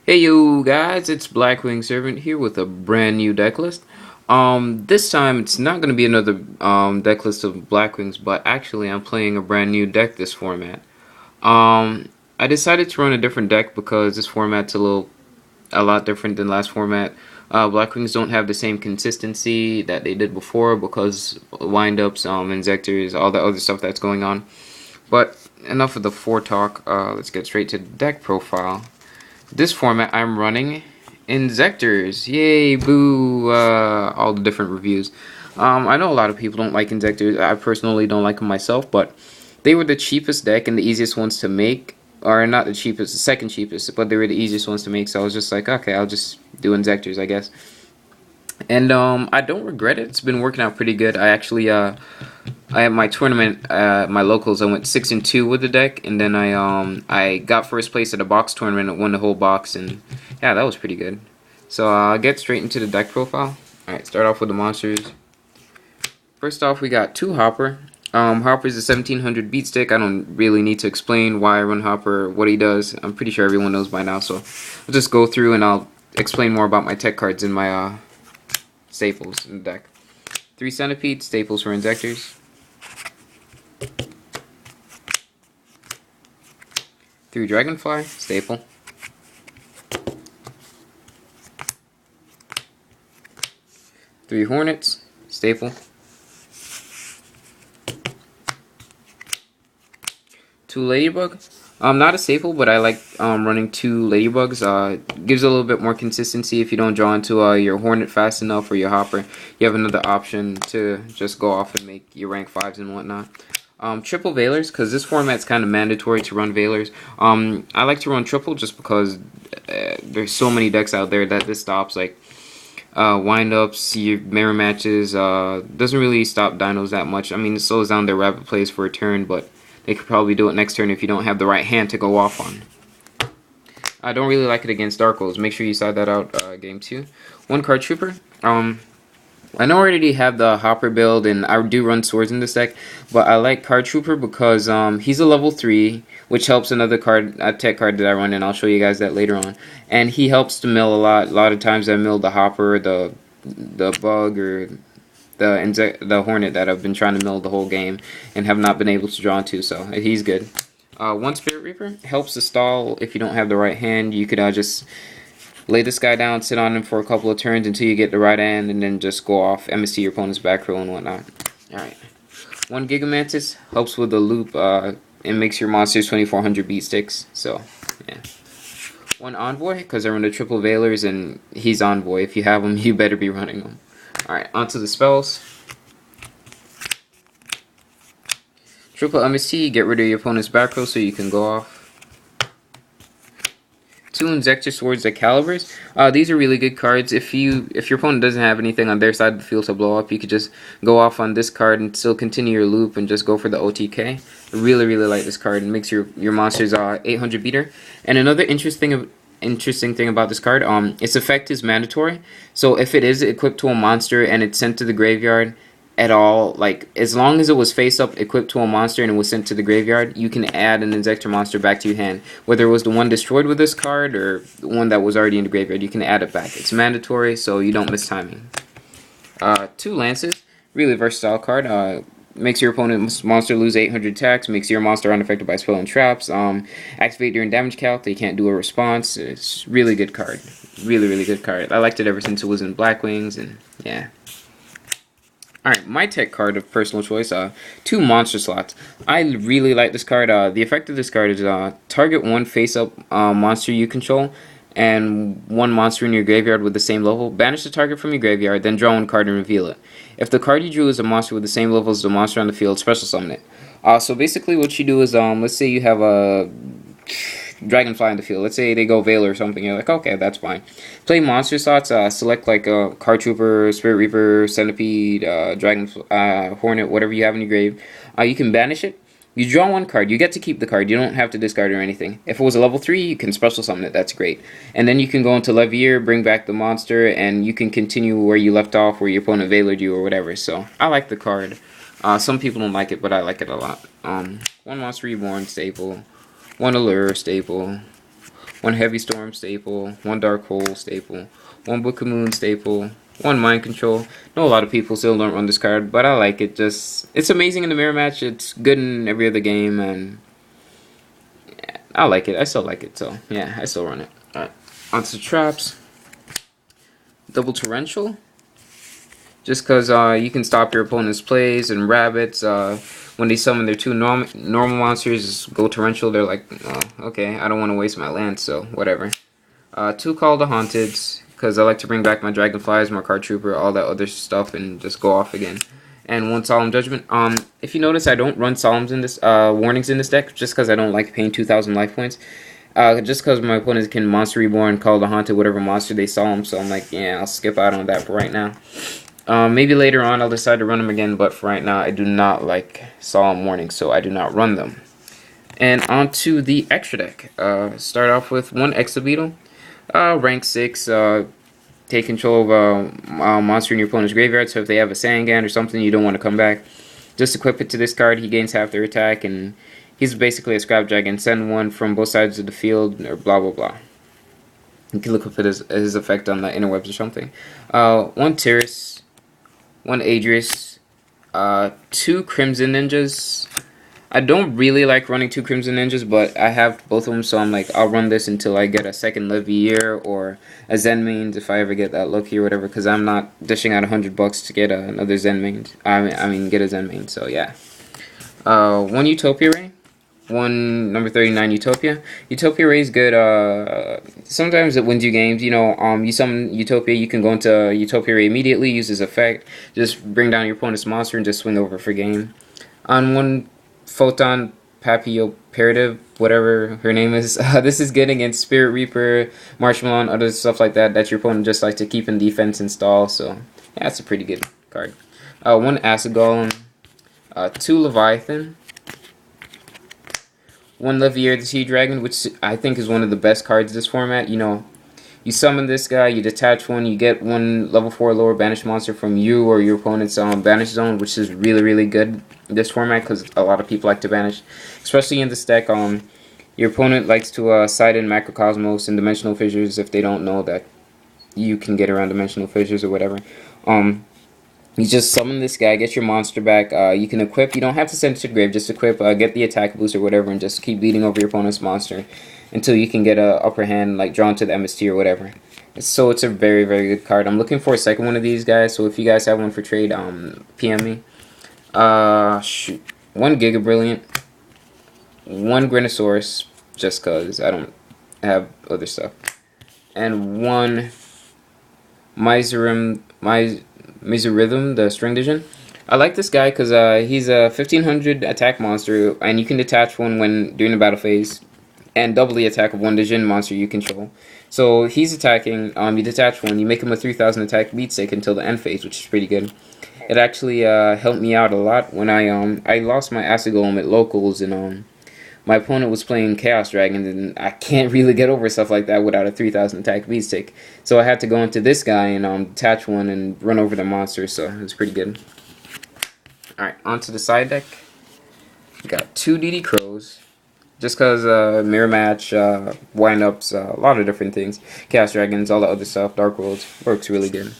Hey yo guys, it's Blackwing Servant here with a brand new deck list. This time it's not going to be another deck list of Blackwings, but actually I'm playing a brand new deck this format. I decided to run a different deck because this format's a lot different than last format. Blackwings don't have the same consistency that they did before because windups, Inzektors, all the other stuff that's going on. But enough of the foretalk. Let's get straight to the deck profile. This format I'm running Inzektors. Yay, boo, all the different reviews. I know a lot of people don't like Inzektors. I personally don't like them myself, but they were the cheapest deck and the easiest ones to make. Or not the cheapest, the second cheapest, but they were the easiest ones to make, so I was just like, okay, I'll just do Inzektors, I guess. And I don't regret it. It's been working out pretty good. I actually I had my tournament, my locals. I went 6-2 with the deck, and then I got first place at a box tournament and won the whole box, and yeah, that was pretty good. So I'll get straight into the deck profile. All right, start off with the monsters. First off, we got two Hopper. Hopper is a 1700 beat stick. I don't really need to explain why I run Hopper, what he does. I'm pretty sure everyone knows by now, so I'll just go through and I'll explain more about my tech cards in my staples in the deck. 3 Centipede, staples for Inzektors. 3 Dragonfly, staple. 3 Hornets, staple. 2 Ladybug. Not a staple, but I like running 2 Ladybugs. Gives a little bit more consistency if you don't draw into your Hornet fast enough or your Hopper. You have another option to just go off and make your rank 5s and whatnot. Triple Veilers, because this format's kind of mandatory to run Veilers. I like to run triple just because there's so many decks out there that this stops, like wind-ups, your mirror matches. Doesn't really stop dinos that much. I mean, it slows down their rapid plays for a turn, but they could probably do it next turn if you don't have the right hand to go off on. I don't really like it against Darkles. Make sure you side that out game 2. 1 Card Trooper. I know I already have the Hopper build, and I do run swords in this deck, but I like Card Trooper because he's a level 3, which helps another card, a tech card that I run, and I'll show you guys that later on. And he helps to mill a lot. A lot of times I mill the Hopper, the Bug, or the Hornet that I've been trying to mill the whole game and have not been able to draw into, so he's good. 1 Spirit Reaper helps to stall if you don't have the right hand. You could just lay this guy down, sit on him for a couple of turns until you get the right hand, and then just go off, MST your opponent's back row and whatnot. Alright. 1 Gigamantis helps with the loop. It makes your monsters 2400 beat sticks, so yeah. 1 Envoy, because I run the triple Veilers, and he's Envoy. If you have him, you better be running him. Alright, onto the spells. Triple MST, get rid of your opponent's back row so you can go off. 2 Inzektor Swords at Calibers. These are really good cards. If your opponent doesn't have anything on their side of the field to blow up, you could just go off on this card and still continue your loop and just go for the OTK. I really, really like this card. It makes your monsters 800 beater. And another interesting thing about this card, its effect is mandatory. So if it is equipped to a monster and it's sent to the graveyard at all, like as long as it was face up equipped to a monster and it was sent to the graveyard, you can add an Inzektor monster back to your hand. Whether it was the one destroyed with this card or the one that was already in the graveyard, you can add it back. It's mandatory, so you don't miss timing. 2 Lances, really versatile card. Makes your opponent's monster lose 800 attacks, makes your monster unaffected by spell and traps, activate during damage calc, they can't do a response. It's really good card. Really, really good card. I liked it ever since it was in Blackwings, and yeah. Alright, my tech card of personal choice, 2 monster slots. I really like this card. The effect of this card is target 1 face-up monster you control and 1 monster in your graveyard with the same level. Banish the target from your graveyard, then draw 1 card and reveal it. If the card you drew is a monster with the same level as the monster on the field, special summon it. So basically what you do is, let's say you have a Dragonfly in the field. Let's say they go Veil or something. You're like, okay, that's fine. Play monster slots. Select like a Card Trooper, Spirit Reaper, Centipede, Hornet, whatever you have in your grave. You can banish it. You draw 1 card. You get to keep the card. You don't have to discard it or anything. If it was a level 3, you can special summon it. That's great. And then you can go into Levier, bring back the monster, and you can continue where you left off, where your opponent Veilered you or whatever. So I like the card. Some people don't like it, but I like it a lot. 1 Monster Reborn staple. 1 Allure staple. one Heavy Storm staple, one Dark Hole staple, one Book of Moon staple, one Mind Control. I know a lot of people still don't run this card, but I like it. Just it's amazing in the mirror match. It's good in every other game, and yeah, I like it. I still like it, so yeah, I still run it. Alright, onto the traps. Double Torrential. Just because you can stop your opponent's plays, and rabbits, when they summon their two normal monsters, just go Torrential. They're like, oh, okay, I don't want to waste my land, so whatever. Two Call the Haunteds, because I like to bring back my Dragonflies, my Card Trooper, all that other stuff, and just go off again. And one Solemn Judgment. If you notice, I don't run Solemns in this, Warnings in this deck, just because I don't like paying 2,000 life points. Just because my opponents can Monster Reborn, Call the Haunted, whatever monster they Solemn, so I'm like, yeah, I'll skip out on that for right now. Maybe later on I'll decide to run them again, but for right now I do not like Solemn Warning, so I do not run them. And on to the extra deck. Start off with one Exobeetle, rank 6, take control of a monster in your opponent's graveyard, so if they have a Sangan or something you don't want to come back, just equip it to this card. He gains half their attack, and he's basically a Scrap Dragon. Send one from both sides of the field, or blah blah blah. You can look up at his effect on the interwebs or something. One Tiras, one Adris, two Crimson Ninjas. I don't really like running two Crimson Ninjas, but I have both of them, so I'm like, I'll run this until I get a second Levier or a Zen Mains if I ever get that lucky or whatever, because I'm not dishing out $100 to get another Zen Main. I mean, get a Zen Main, so yeah. One Utopia Ray. One number 39 Utopia. Utopia Ray is good. Sometimes it wins you games. You know, you summon Utopia, you can go into Utopia Ray immediately, use his effect, just bring down your opponent's monster and just swing over for game. On one Photon Papilloperative, whatever her name is, this is good against Spirit Reaper, Marshmallow, and other stuff like that that your opponent just likes to keep in defense and stall. So yeah, it's a pretty good card. One Acid Golem, two Leviathan, one Levier the Sea Dragon, which I think is one of the best cards in this format. You know, you summon this guy, you detach one, you get one level 4 lower banished monster from you or your opponent's banished zone, which is really, really good in this format because a lot of people like to banish. Especially in this deck, your opponent likes to side in Macrocosmos and Dimensional Fissures if they don't know that you can get around Dimensional Fissures or whatever. You just summon this guy, get your monster back. You can equip. You don't have to send it to the grave. Just equip, get the attack boost or whatever, and just keep beating over your opponent's monster until you can get a upper hand, like drawn to the MST or whatever. So it's a very, very good card. I'm looking for a second one of these guys. So if you guys have one for trade, PM me. Shoot, one Giga Brilliant, one Grinosaurus, just cause I don't have other stuff, and one Miserym, the String Division. I like this guy because he's a 1500 attack monster, and you can detach one when during the battle phase, and double the attack of one Division monster you control. So he's attacking. You detach one, you make him a 3000 attack beat stick until the end phase, which is pretty good. It actually helped me out a lot when I lost my Acid Golem at locals, and my opponent was playing Chaos Dragon, and I can't really get over stuff like that without a 3000 attack beat stick. So I had to go into this guy and detach one and run over the monster, so it was pretty good. Alright, onto the side deck. We got two DD Crows, just because mirror match, wind-ups, a lot of different things. Chaos Dragons, all the other stuff, Dark Worlds, works really good.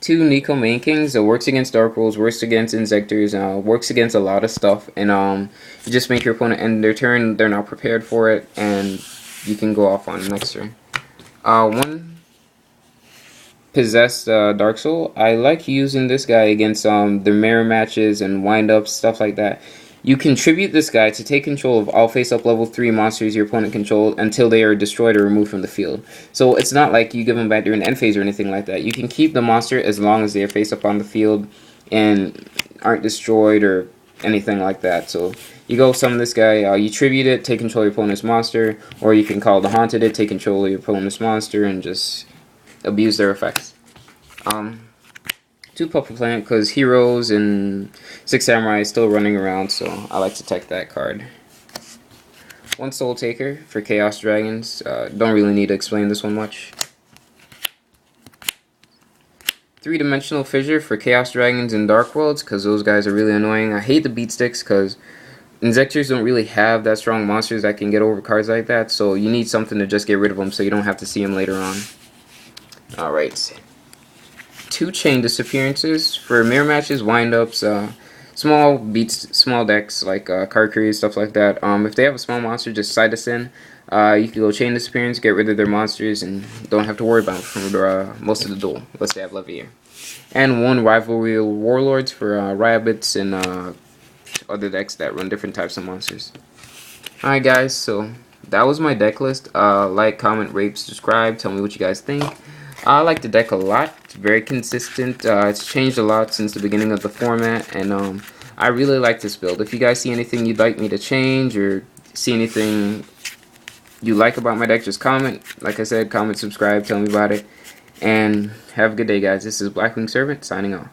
Two Nico Main Kings, works against Dark Worlds, works against Inzektors, works against a lot of stuff, and you just make your opponent end their turn, they're not prepared for it, and you can go off on next turn. One Possessed Dark Soul. I like using this guy against the mirror matches and wind-ups, stuff like that. You contribute this guy to take control of all face-up level 3 monsters your opponent controls until they are destroyed or removed from the field. So it's not like you give them back during the end phase or anything like that. You can keep the monster as long as they are face-up on the field and aren't destroyed or anything like that. So you go summon this guy, you tribute it, take control of your opponent's monster, or you can call the Haunted it, take control of your opponent's monster, and just abuse their effects. Two Puppet Planet, because Heroes and Six Samurai is still running around, so I like to take that card. One Soul Taker for Chaos Dragons. Don't really need to explain this one much. Three-Dimensional Fissure for Chaos Dragons and Dark Worlds, because those guys are really annoying. I hate the beat sticks, because Inzektors don't really have that strong monsters that can get over cards like that, so you need something to just get rid of them so you don't have to see them later on. Alright. 2 chain disappearances for mirror matches, wind-ups, small beats, small decks like card creators, stuff like that. If they have a small monster, just side us in. You can go chain disappearance, get rid of their monsters, and don't have to worry about them for most of the duel. Let's say I have Levier. And 1 rivalry warlords for rabbits and other decks that run different types of monsters. Alright guys, so that was my deck list. Like, comment, rate, subscribe, tell me what you guys think. I like the deck a lot. It's very consistent. It's changed a lot since the beginning of the format, and I really like this build. If you guys see anything you'd like me to change or see anything you like about my deck, just comment. Like I said, comment, subscribe, tell me about it, and have a good day guys. This is Blackwing Servant signing off.